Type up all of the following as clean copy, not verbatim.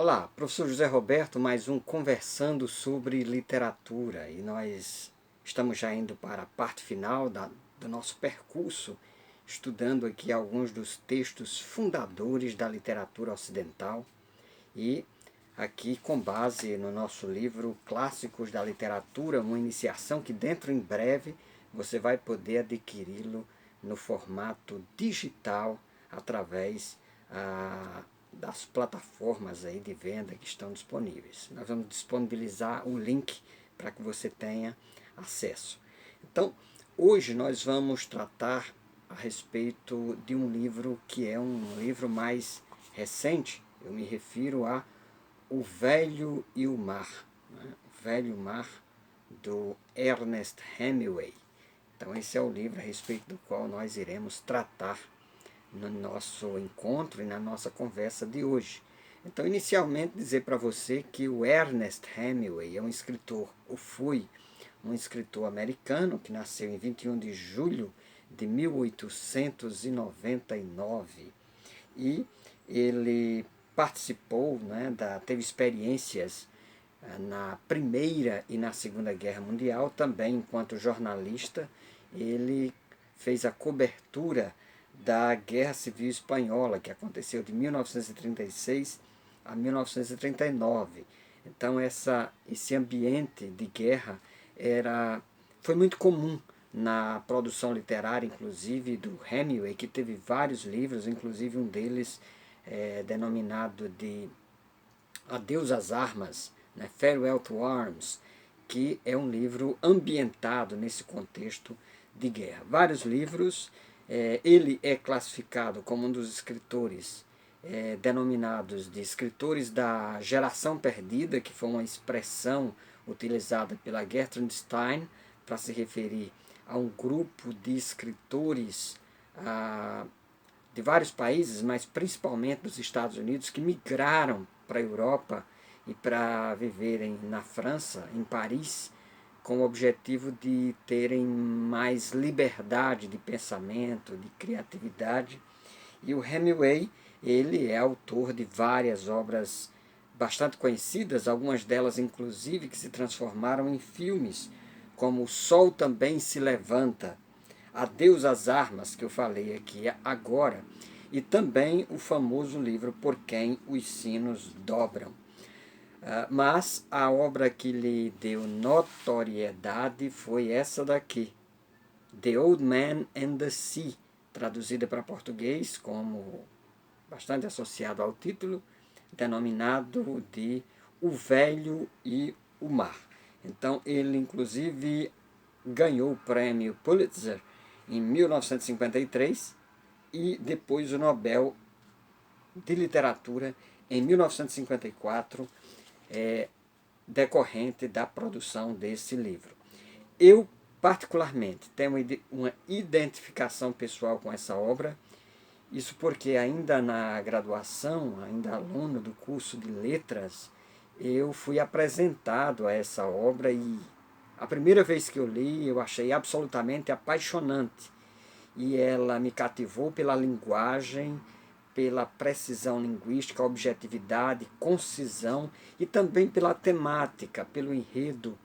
Olá, professor José Roberto, mais um Conversando sobre Literatura. E nós estamos já indo para a parte final do nosso percurso, estudando aqui alguns dos textos fundadores da literatura ocidental. E aqui com base no nosso livro Clássicos da Literatura, uma iniciação que dentro em breve você vai poder adquiri-lo no formato digital através das plataformas aí de venda que estão disponíveis. Nós vamos disponibilizar o link para que você tenha acesso. Então, hoje nós vamos tratar a respeito de um livro que é um livro mais recente. Eu me refiro a O Velho e o Mar, né? O Velho e o Mar, do Ernest Hemingway. Então esse é o livro a respeito do qual nós iremos tratar no nosso encontro e na nossa conversa de hoje. Então, inicialmente, dizer para você que o Ernest Hemingway é um escritor, ou foi um escritor americano, que nasceu em 21 de julho de 1899, e ele participou, né, teve experiências na Primeira e na Segunda Guerra Mundial, também enquanto jornalista. Ele fez a cobertura da Guerra Civil Espanhola, que aconteceu de 1936 a 1939. Então esse ambiente de guerra foi muito comum na produção literária, inclusive do Hemingway, que teve vários livros, inclusive um deles denominado de Adeus às Armas, né, Farewell to Arms, que é um livro ambientado nesse contexto de guerra. Vários livros. Ele é classificado como um dos escritores denominados de escritores da geração perdida, que foi uma expressão utilizada pela Gertrude Stein para se referir a um grupo de escritores de vários países, mas principalmente dos Estados Unidos, que migraram para a Europa e para viverem na França, em Paris, com o objetivo de terem mais liberdade de pensamento, de criatividade. E o Hemingway, ele é autor de várias obras bastante conhecidas, algumas delas inclusive que se transformaram em filmes, como O Sol Também Se Levanta, Adeus às Armas, que eu falei aqui agora, e também o famoso livro Por Quem os Sinos Dobram. Mas a obra que lhe deu notoriedade foi essa daqui, The Old Man and the Sea, traduzida para português como bastante associado ao título, denominado de O Velho e o Mar. Então ele inclusive ganhou o prêmio Pulitzer em 1953 e depois o Nobel de Literatura em 1954, decorrente da produção desse livro. Eu, particularmente, tenho uma identificação pessoal com essa obra, isso porque ainda na graduação, ainda aluno do curso de letras, eu fui apresentado a essa obra e a primeira vez que eu li eu achei absolutamente apaixonante e ela me cativou pela linguagem, pela precisão linguística, objetividade, concisão e também pela temática, pelo enredo.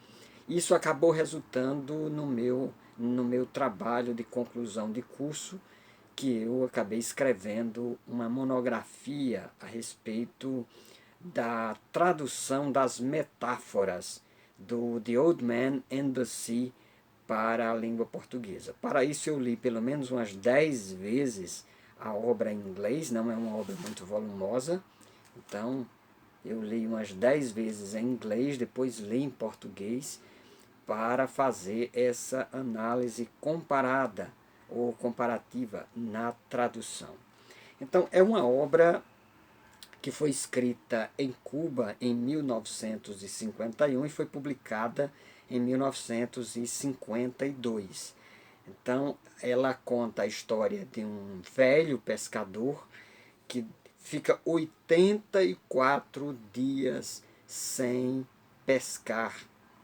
Isso acabou resultando no meu trabalho de conclusão de curso, que eu acabei escrevendo uma monografia a respeito da tradução das metáforas do The Old Man and the Sea para a língua portuguesa. Para isso eu li pelo menos umas 10 vezes a obra em inglês, não é uma obra muito volumosa, então eu li umas 10 vezes em inglês, depois li em português, para fazer essa análise comparada ou comparativa na tradução. Então é uma obra que foi escrita em Cuba em 1951 e foi publicada em 1952. Então ela conta a história de um velho pescador que fica 84 dias sem pescar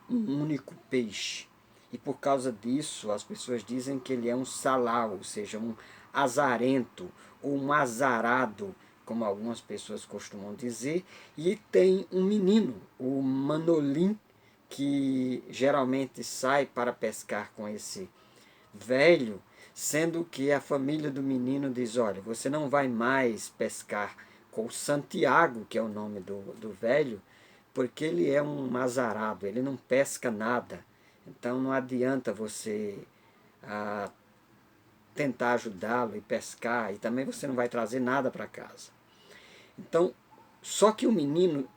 um único peixe. E por causa disso, as pessoas dizem que ele é um salau, ou seja, um azarento ou um azarado, como algumas pessoas costumam dizer, e tem um menino, o Manolim, que geralmente sai para pescar com esse velho, sendo que a família do menino diz, olha, você não vai mais pescar com Santiago, que é o nome do velho, porque ele é um azarado, ele não pesca nada. Então não adianta você tentar ajudá-lo e pescar, e também você não vai trazer nada para casa. Então, só que o menino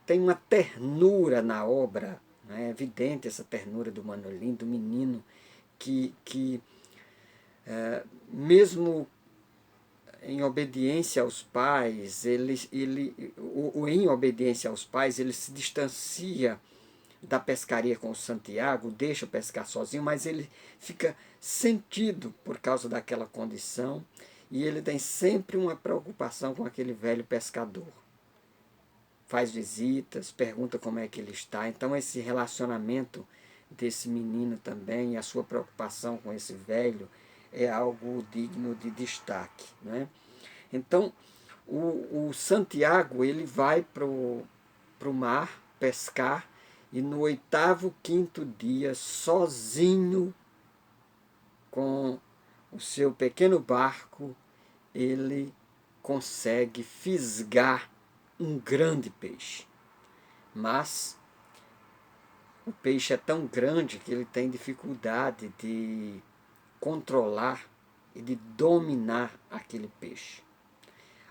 tem uma ternura na obra, né? É evidente essa ternura do Manolim, do menino, que mesmo em obediência aos pais, em obediência aos pais, ele se distancia da pescaria com o Santiago, deixa pescar sozinho, mas ele fica sentido por causa daquela condição e ele tem sempre uma preocupação com aquele velho pescador. Faz visitas, pergunta como é que ele está. Então esse relacionamento desse menino também, a sua preocupação com esse velho, é algo digno de destaque, né? Então o Santiago ele vai para o mar pescar e no 8º, 5º dia, sozinho, com o seu pequeno barco, ele consegue fisgar um grande peixe. Mas o peixe é tão grande que ele tem dificuldade de controlar e de dominar aquele peixe.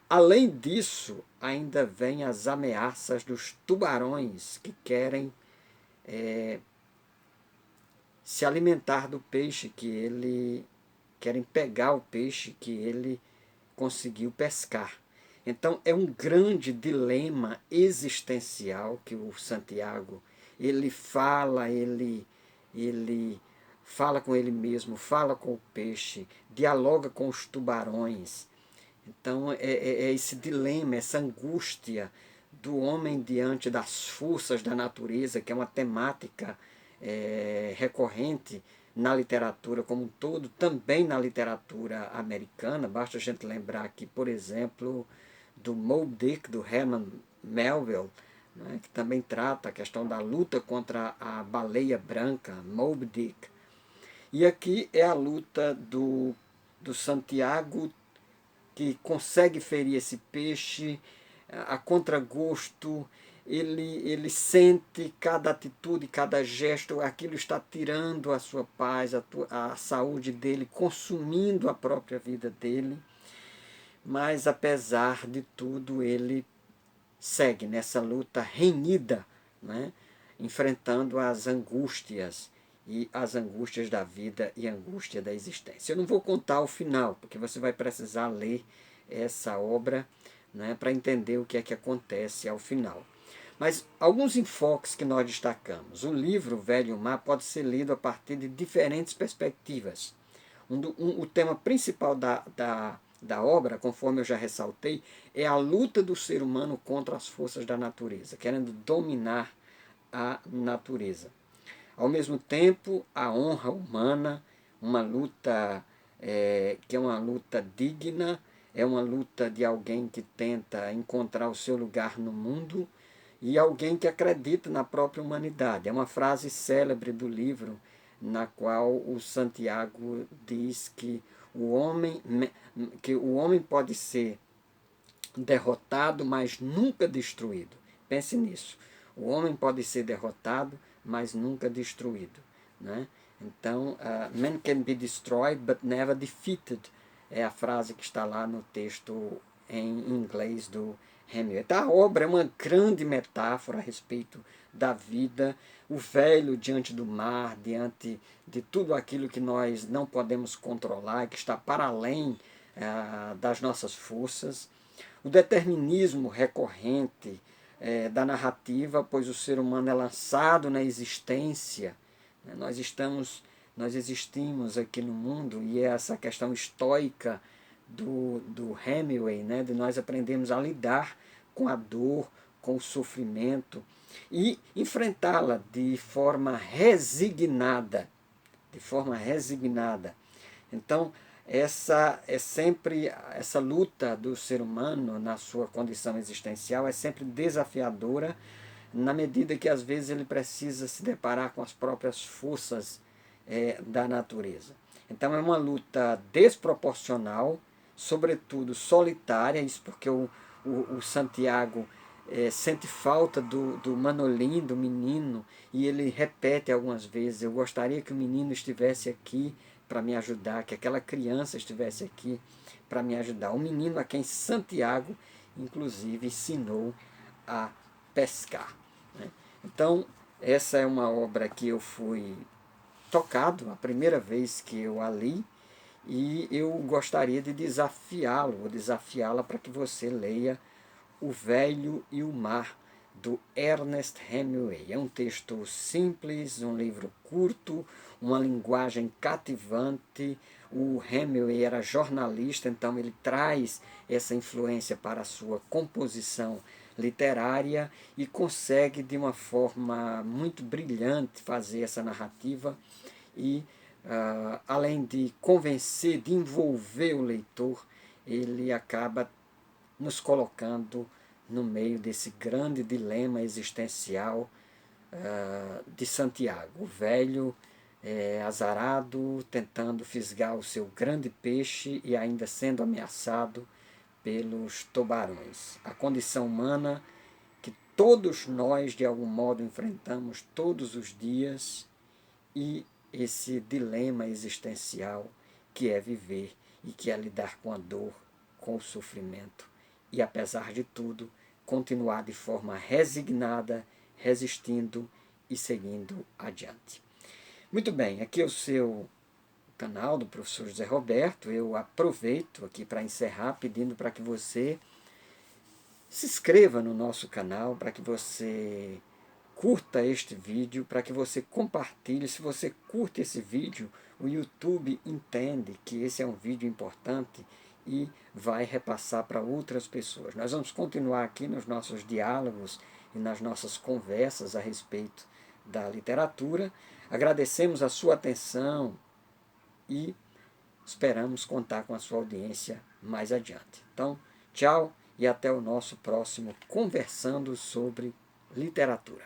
Além disso, ainda vem as ameaças dos tubarões que querem se alimentar do peixe querem pegar o peixe que ele conseguiu pescar. Então é um grande dilema existencial que o Santiago ele fala com ele mesmo, fala com o peixe, dialoga com os tubarões. Então é esse dilema, essa angústia do homem diante das forças da natureza, que é uma temática recorrente na literatura como um todo, também na literatura americana. Basta a gente lembrar aqui, por exemplo, do Moby Dick, do Herman Melville, né, que também trata a questão da luta contra a baleia branca, Moby Dick. E aqui é a luta do Santiago, que consegue ferir esse peixe a contragosto. Ele sente cada atitude, cada gesto, aquilo está tirando a sua paz, a saúde dele, consumindo a própria vida dele. Mas, apesar de tudo, ele segue nessa luta renhida, né? Enfrentando as angústias, e as angústias da vida e a angústia da existência. Eu não vou contar o final, porque você vai precisar ler essa obra, né, para entender o que é que acontece ao final. Mas alguns enfoques que nós destacamos. O livro Velho Mar pode ser lido a partir de diferentes perspectivas. O tema principal da obra, conforme eu já ressaltei, é a luta do ser humano contra as forças da natureza, querendo dominar a natureza. Ao mesmo tempo, a honra humana, uma luta que é uma luta digna, é uma luta de alguém que tenta encontrar o seu lugar no mundo e alguém que acredita na própria humanidade. É uma frase célebre do livro, na qual o Santiago diz que o homem pode ser derrotado, mas nunca destruído. Pense nisso. O homem pode ser derrotado, mas nunca destruído, né? Então, man can be destroyed, but never defeated, é a frase que está lá no texto em inglês do Hemingway. Então, a obra é uma grande metáfora a respeito da vida, o velho diante do mar, diante de tudo aquilo que nós não podemos controlar, que está para além das nossas forças. O determinismo recorrente da narrativa, pois o ser humano é lançado na existência. Né? Nós existimos aqui no mundo, e é essa questão estoica do Hemingway, né? De nós aprendemos a lidar com a dor, com o sofrimento e enfrentá-la de forma resignada. De forma resignada. Então, essa é sempre essa luta do ser humano na sua condição existencial é sempre desafiadora na medida que às vezes ele precisa se deparar com as próprias forças da natureza. Então é uma luta desproporcional, sobretudo solitária, isso porque o Santiago sente falta do Manolim, do menino, e ele repete algumas vezes: eu gostaria que o menino estivesse aqui para me ajudar, que aquela criança estivesse aqui para me ajudar. O menino a quem Santiago, inclusive, ensinou a pescar. Né? Então, essa é uma obra que eu fui tocado a primeira vez que eu a li, e eu gostaria de desafiá-lo, ou desafiá-la para que você leia O Velho e o Mar, do Ernest Hemingway. É um texto simples, um livro curto, uma linguagem cativante. O Hemingway era jornalista, então ele traz essa influência para a sua composição literária e consegue de uma forma muito brilhante fazer essa narrativa e, além de convencer, de envolver o leitor, ele acaba nos colocando no meio desse grande dilema existencial de Santiago, o velho azarado, tentando fisgar o seu grande peixe e ainda sendo ameaçado pelos tubarões. A condição humana que todos nós, de algum modo, enfrentamos todos os dias, e esse dilema existencial que é viver e que é lidar com a dor, com o sofrimento e, apesar de tudo, continuar de forma resignada, resistindo e seguindo adiante. Muito bem, aqui é o seu canal do professor José Roberto. Eu aproveito aqui para encerrar pedindo para que você se inscreva no nosso canal, para que você curta este vídeo, para que você compartilhe. Se você curte esse vídeo, o YouTube entende que esse é um vídeo importante e vai repassar para outras pessoas. Nós vamos continuar aqui nos nossos diálogos e nas nossas conversas a respeito da literatura. Agradecemos a sua atenção e esperamos contar com a sua audiência mais adiante. Então, tchau e até o nosso próximo Conversando sobre Literatura.